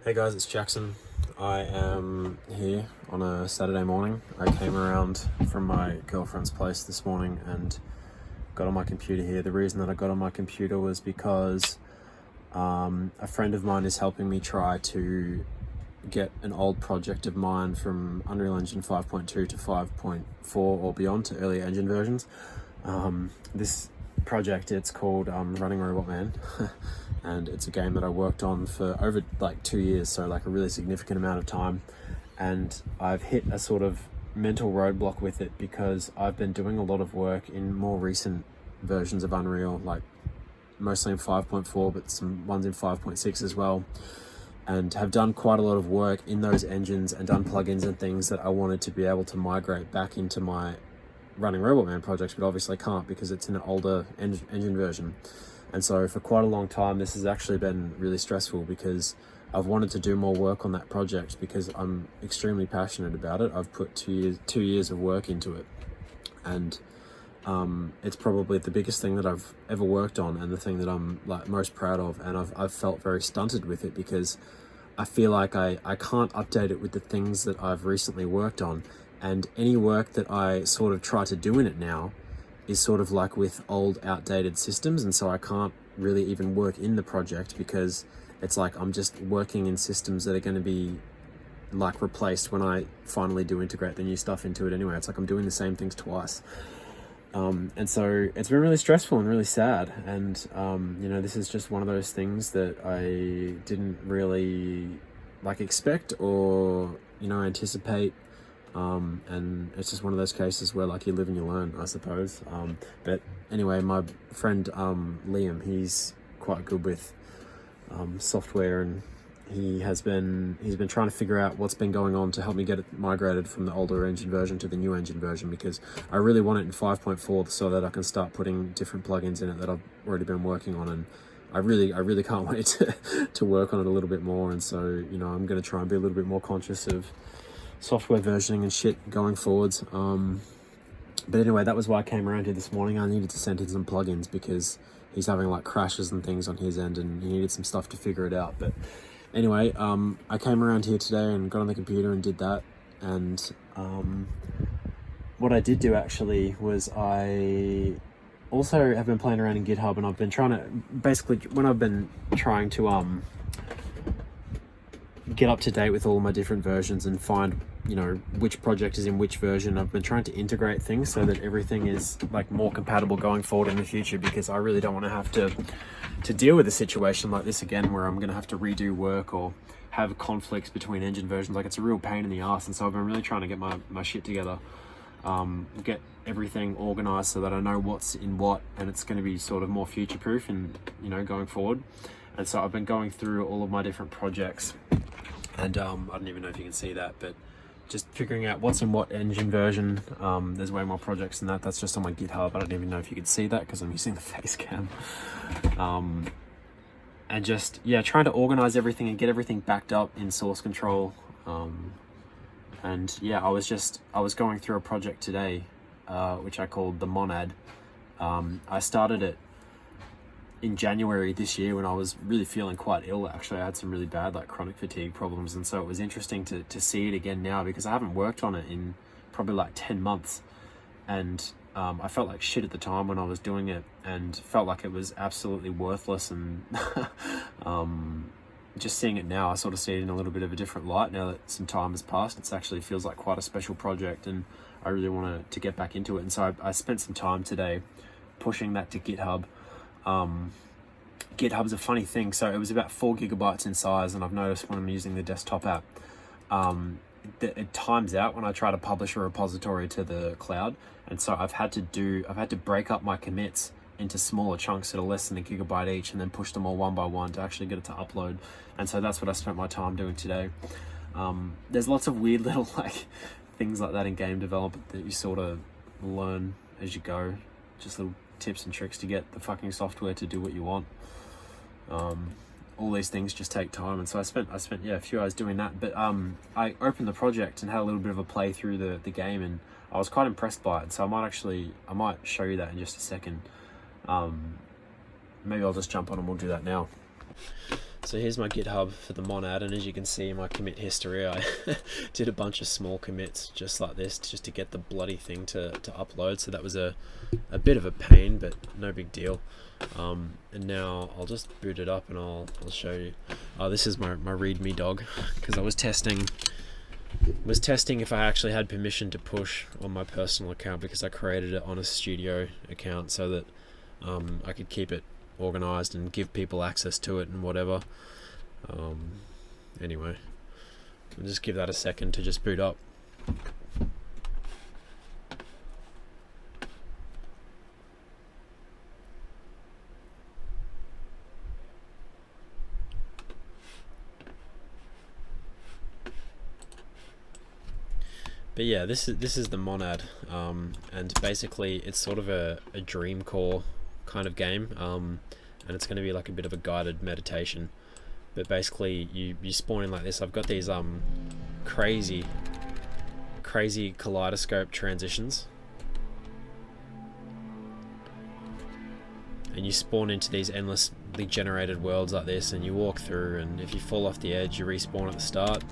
Hey guys, it's Jackson. I am here on a Saturday morning. I came around from my girlfriend's place this morning and got on my computer here. The reason that I got on my computer was because a friend of mine is helping me try to get an old project of mine from Unreal Engine 5.2 to 5.4 or beyond to earlier engine versions. This project, it's called Running Robot Man. And it's a game that I worked on for over like 2 years, so like a really significant amount of time. And I've hit a sort of mental roadblock with it because I've been doing a lot of work in more recent versions of Unreal, like mostly in 5.4, but some ones in 5.6 as well, and have done quite a lot of work in those engines and done plugins and things that I wanted to be able to migrate back into my Running Robot Man projects, but obviously can't because it's an older engine version. And so for quite a long time, this has actually been really stressful because I've wanted to do more work on that project because I'm extremely passionate about it. I've put 2 years of work into it, and it's probably the biggest thing that I've ever worked on and the thing that I'm like most proud of. And I've felt very stunted with it because I feel like I can't update it with the things that I've recently worked on, and any work that I sort of try to do in it now is sort of like with old outdated systems, and so I can't really even work in the project because it's like I'm just working in systems that are going to be like replaced when I finally do integrate the new stuff into it anyway. It's like I'm doing the same things twice. And so it's been really stressful and really sad, and this is just one of those things that I didn't really like expect or anticipate. And it's just one of those cases where like you live and you learn, I suppose. But anyway, my friend Liam, he's quite good with software, and he's been trying to figure out what's been going on to help me get it migrated from the older engine version to the new engine version, because I really want it in 5.4 so that I can start putting different plugins in it that I've already been working on. And I really can't wait to work on it a little bit more. And so I'm going to try and be a little bit more conscious of software versioning and shit going forwards. But anyway, that was why I came around here this morning. I needed to send in some plugins because he's having like crashes and things on his end, and he needed some stuff to figure it out. But anyway, I came around here today and got on the computer and did that. And what I did do actually was I also have been playing around in GitHub, and I've been trying to basically, when I've been trying to get up to date with all my different versions and find which project is in which version, I've been trying to integrate things so that everything is like more compatible going forward in the future, because I really don't want to have to deal with a situation like this again where I'm going to have to redo work or have conflicts between engine versions. Like, it's a real pain in the ass. And so I've been really trying to get my shit together, get everything organized so that I know what's in what, and it's going to be sort of more future proof and going forward. And so I've been going through all of my different projects, and I don't even know if you can see that, but just figuring out what's in what engine version. There's way more projects than that. That's just on my GitHub. I don't even know if you could see that because I'm using the face cam. And just, trying to organize everything and get everything backed up in source control. I was going through a project today, which I called the Monad. I started it in January this year when I was really feeling quite ill. Actually, I had some really bad like chronic fatigue problems, and so it was interesting to see it again now because I haven't worked on it in probably like 10 months, and I felt like shit at the time when I was doing it, and felt like it was absolutely worthless. And just seeing it now, I sort of see it in a little bit of a different light now that some time has passed. It actually feels like quite a special project, and I really want to get back into it. And so I spent some time today pushing that to GitHub. GitHub's a funny thing. So it was about 4 gigabytes in size, and I've noticed when I'm using the desktop app, it times out when I try to publish a repository to the cloud. And so I've had to break up my commits into smaller chunks that are less than a gigabyte each, and then push them all one by one to actually get it to upload. And so that's what I spent my time doing today. There's lots of weird little like things like that in game development that you sort of learn as you go, just little tips and tricks to get the fucking software to do what you want. All these things just take time, and so I spent a few hours doing that. But I opened the project and had a little bit of a play through the game, and I was quite impressed by it. So I might show you that in just a second. Maybe I'll just jump on and we'll do that now. So here's my GitHub for the monad, and as you can see in my commit history, I did a bunch of small commits just like this just to get the bloody thing to upload. So that was a bit of a pain, but no big deal. And now I'll just boot it up and I'll show you. This is my readme dog, because I was testing if I actually had permission to push on my personal account, because I created it on a studio account so that I could keep it organized and give people access to it and whatever. Anyway, I'll just give that a second to just boot up. But yeah, this is the monad, and basically it's sort of a dream core kind of game, and it's going to be like a bit of a guided meditation. But basically you spawn in like this. I've got these crazy kaleidoscope transitions, and you spawn into these endlessly generated worlds like this, and you walk through, and if you fall off the edge you respawn at the start.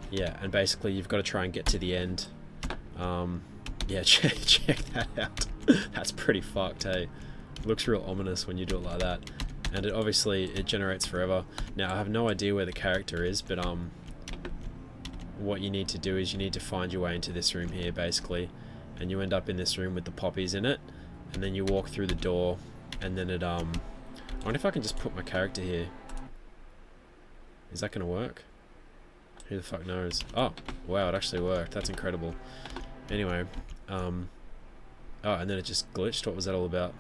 Yeah, and basically you've got to try and get to the end. Yeah, check that out. That's pretty fucked, hey? It looks real ominous when you do it like that. And it generates forever. Now I have no idea where the character is, but what you need to do is you need to find your way into this room here, basically, and you end up in this room with the poppies in it, and then you walk through the door, and then I wonder if I can just put my character here. Is that gonna work? Who the fuck knows? Oh, wow, it actually worked. That's incredible. Anyway, oh, and then it just glitched. What was that all about?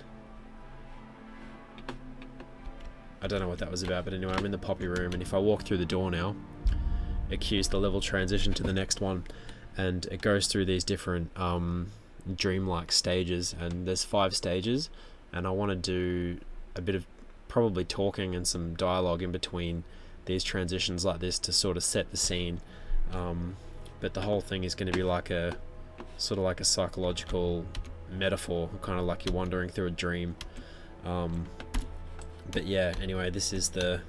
I don't know what that was about, but anyway, I'm in the poppy room, and if I walk through the door now, it cues the level transition to the next one, and it goes through these different dreamlike stages, and there's 5 stages, and I want to do a bit of probably talking and some dialogue in between these transitions like this to sort of set the scene, but the whole thing is going to be like a sort of like a psychological metaphor, kind of like you're wandering through a dream. But yeah, anyway, this is the,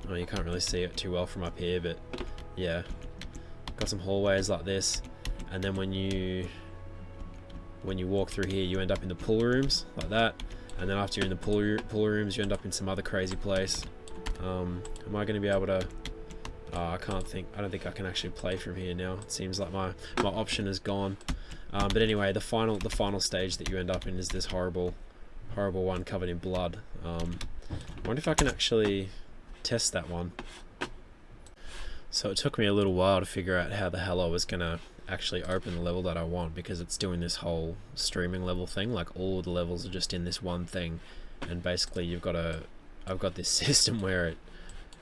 oh, you can't really see it too well from up here, but yeah, got some hallways like this, and then when you walk through here you end up in the pool rooms like that, and then after you're in the pool rooms you end up in some other crazy place. Am I going to be able to, I don't think I can actually play from here now. It seems like my option is gone. But anyway, the final stage that you end up in is this horrible one covered in blood. I wonder if I can actually test that one. So it took me a little while to figure out how the hell I was going to actually open the level that I want, because it's doing this whole streaming level thing, like all the levels are just in this one thing, and basically I've got this system where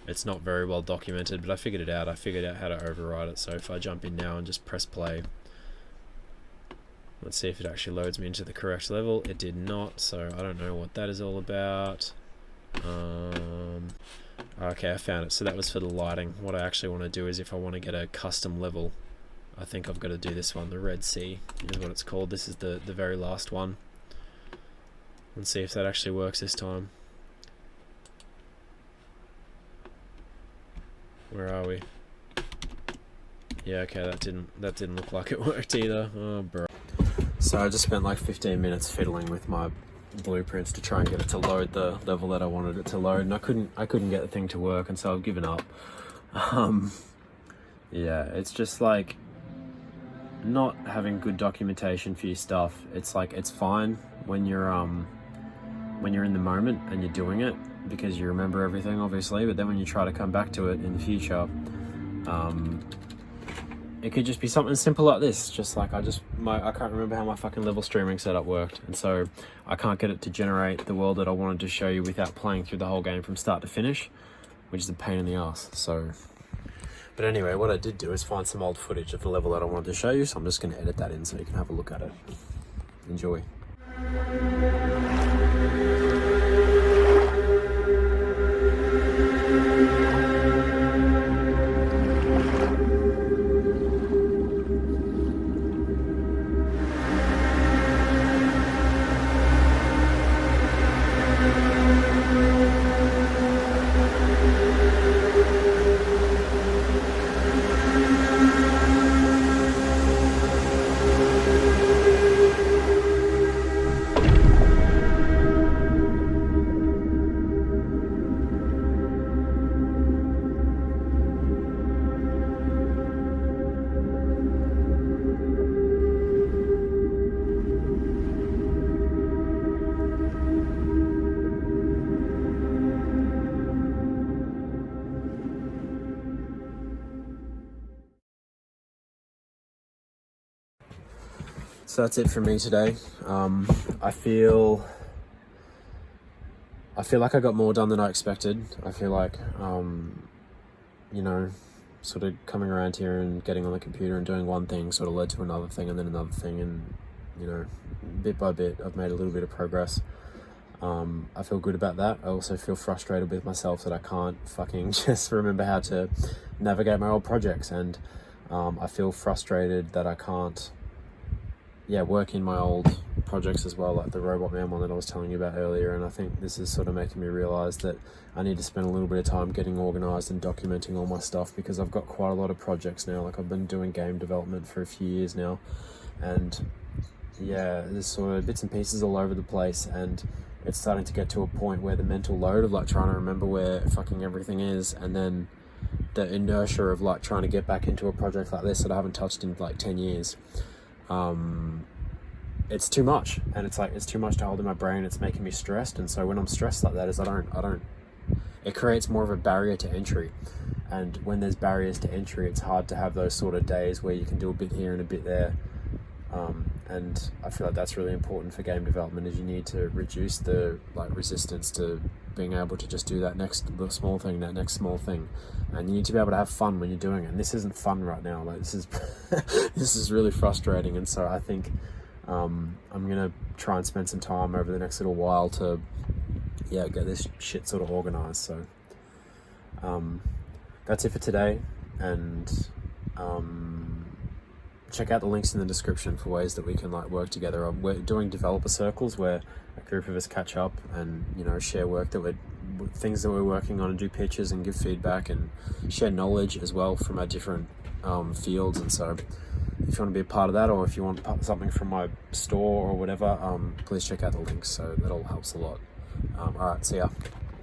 it's not very well documented, but I figured it out. I figured out how to override it. So if I jump in now and just press play, let's see if it actually loads me into the correct level. It did not, so I don't know what that is all about. Okay, I found it. So that was for the lighting. What I actually want to do is, if I want to get a custom level, I think I've got to do this one, the Red Sea is what it's called. This is the very last one. Let's see if that actually works this time. Where are we? Yeah, okay, that didn't look like it worked either. Oh, bro. So I just spent like 15 minutes fiddling with my blueprints to try and get it to load the level that I wanted it to load, and I couldn't get the thing to work, and so I've given up. Yeah, it's just like not having good documentation for your stuff. It's like, it's fine when you're in the moment and you're doing it because you remember everything, obviously, but then when you try to come back to it in the future, it could just be something simple like this. Just like I can't remember how my fucking level streaming setup worked, and so I can't get it to generate the world that I wanted to show you without playing through the whole game from start to finish, which is a pain in the ass. So, but anyway, what I did do is find some old footage of the level that I wanted to show you, so I'm just going to edit that in so you can have a look at it. Enjoy. So that's it from me today. I feel like I got more done than I expected. I feel like, sort of coming around here and getting on the computer and doing one thing sort of led to another thing and then another thing, and bit by bit I've made a little bit of progress. I feel good about that. I also feel frustrated with myself that I can't fucking just remember how to navigate my old projects, and I feel frustrated that I can't work in my old projects as well, like the Robot Man one that I was telling you about earlier. And I think this is sort of making me realize that I need to spend a little bit of time getting organized and documenting all my stuff, because I've got quite a lot of projects now. Like, I've been doing game development for a few years now, and there's sort of bits and pieces all over the place, and it's starting to get to a point where the mental load of like trying to remember where fucking everything is, and then the inertia of like trying to get back into a project like this that I haven't touched in like 10 years, it's too much, and it's too much to hold in my brain. It's making me stressed, and so when I'm stressed like that, it creates more of a barrier to entry. And when there's barriers to entry, it's hard to have those sort of days where you can do a bit here and a bit there. And I feel like that's really important for game development, is you need to reduce the resistance to being able to just do that next small thing, and you need to be able to have fun when you're doing it. And this isn't fun right now. Like, this is this is really frustrating. And so I think I'm gonna try and spend some time over the next little while to get this shit sort of organized. So that's it for today, and check out the links in the description for ways that we can work together. We're doing developer circles where a group of us catch up and share things that we're working on, and do pitches and give feedback and share knowledge as well from our different fields. And so if you want to be a part of that, or if you want something from my store or whatever, please check out the links. So that'll helps a lot. All right, see ya.